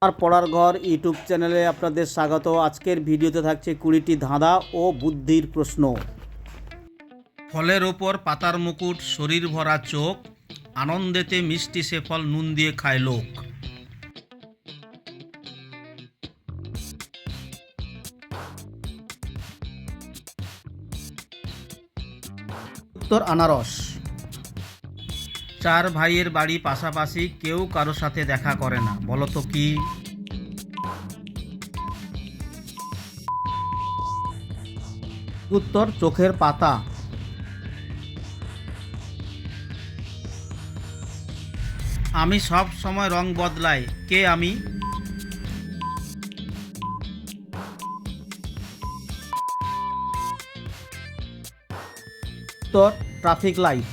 আর পড়ার ঘর ইউটিউব চ্যানেলে আপনাদের স্বাগত। আজকের ভিডিওতে থাকছে 20টি ধাঁধা ও বুদ্ধির প্রশ্ন। ফলের ওপর পাতার মুকুট, শরীর ভরা চোখ, আনন্দেতে মিষ্টি সে ফল নুন দিয়ে খায় লোক। উত্তর আনারস। চার ভাইয়ের বাড়ি পাশাপাশি, কেউ কারো সাথে দেখা করে না, বলো তো কি? উত্তর চোখের পাতা। আমি সব সময় রং বদলাই, কে আমি? উত্তর ট্রাফিক লাইট।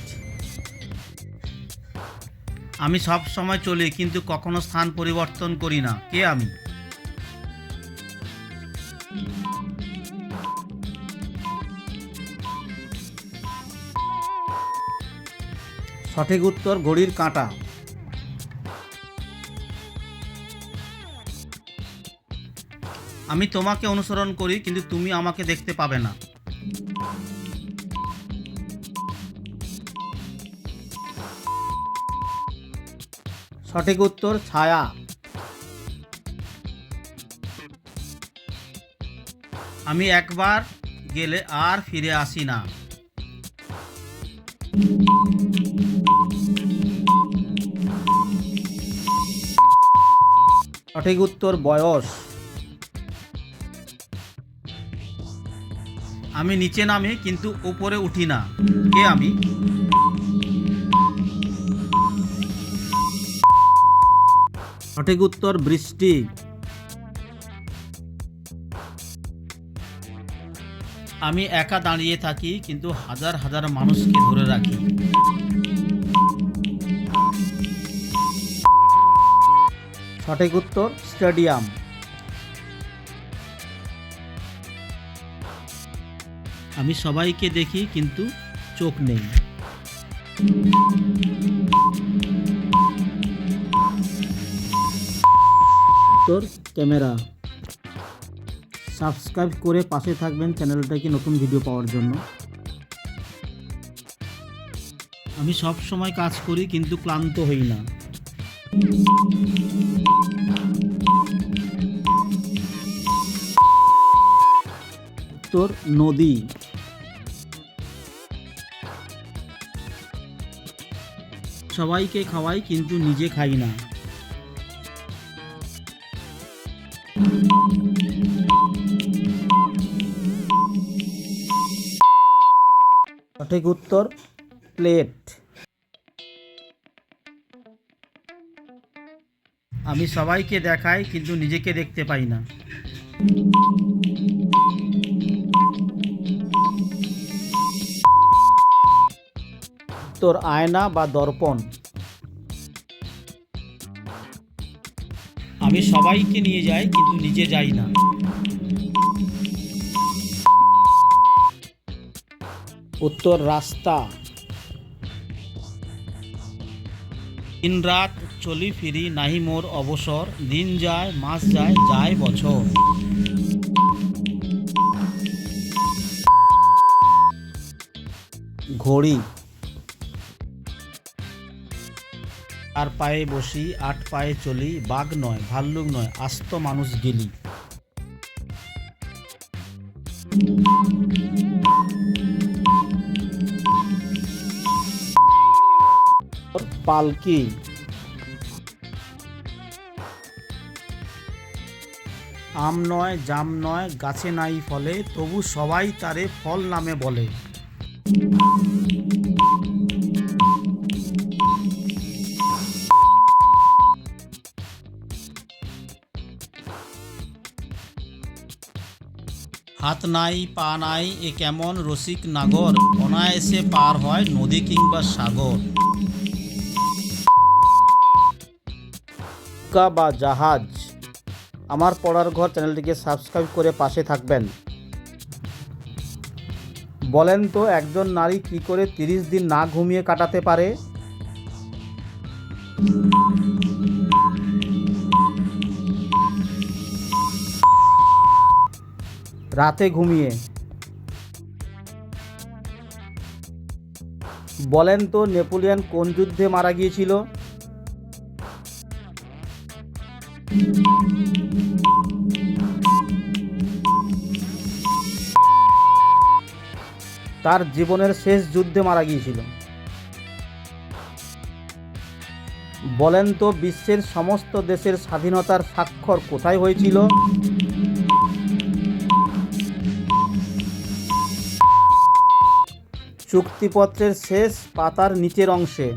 আমি সব সময় চলি কিন্তু কখনো স্থান পরিবর্তন করি না, কে আমি? সঠিক উত্তর ঘড়ির কাঁটা। আমি তোমাকে অনুসরণ করি কিন্তু তুমি আমাকে দেখতে পাবে না। সঠিক উত্তর ছায়া। আমি একবার গেলে আর ফিরে আসি না। সঠিক উত্তর বয়স। আমি নিচে নামি কিন্তু উপরে উঠি না, কে আমি? সঠিক উত্তর বৃষ্টি। আমি একা দাঁড়িয়ে থাকি কিন্তু হাজার হাজার মানুষকে ধরে রাখি। সঠিক উত্তর স্টেডিয়াম। আমি সবাইকে দেখি কিন্তু চোখ নেই। উত্তর ক্যামেরা। সাবস্ক্রাইব করে পাশে থাকবেন চ্যানেলটাকে নতুন ভিডিও পাওয়ার জন্য। আমি সব সময় কাজ করি কিন্তু ক্লান্ত হই না। উত্তর নদী। সবাইকে খাওয়াই কিন্তু নিজে খাই না। সঠিক উত্তর প্লেট। আমি সবাইকে দেখাই কিন্তু নিজেকে দেখতে পাই না। উত্তর আয়না বা দর্পণ। আমি সবাইকে নিয়ে যাই কিন্তু নিজে যাই না। উত্তর রাস্তা। দিন রাত চলি ফিরি নাহি মোর অবসর, দিন যায় মাস যায় যায় বছর। ঘড়ি। আর পায়ে বসি, আট পায়ে চলি, বাঘ নয় ভাল্লুক নয় আস্ত মানুষ গেলি। পালকি। আম নয় জাম নয় গাছে নাই ফলে, তবু সবাই তারে ফল নামে বলে। হাত নাই পা নাই এ কেমন রসিক নাগর, অনায়াসে পার হয় নদী কিংবা সাগর। নৌকা বা জাহাজ। আমার পড়ার ঘর চ্যানেলটিকে সাবস্ক্রাইব করে পাশে থাকবেন। বলেন তো একজন নারী কী করে 30 দিন না ঘুমিয়ে কাটাতে পারে? রাতে ঘুমিয়ে। বলেন তো নেপোলিয়ন কোন যুদ্ধে মারা গিয়েছিল? তার জীবনের শেষ যুদ্ধে মারা গিয়েছিল। বলেন তো বিশ্বের সমস্ত দেশের স্বাধীনতার স্বাক্ষর কোথায় হয়েছিল? চুক্তিপত্রের শেষ পাতার নিচের অংশে।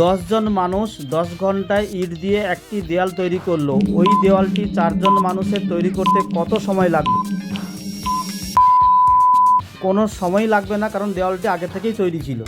10 জন মানুষ 10 ঘন্টায় ইট দিয়ে একটি দেওয়াল তৈরি করলো। ওই দেওয়ালটি 4 জন মানুষের তৈরি করতে কত সময় লাগবে? কোনো সময় লাগবে না, কারণ দেওয়ালটি আগে থেকেই তৈরি ছিল।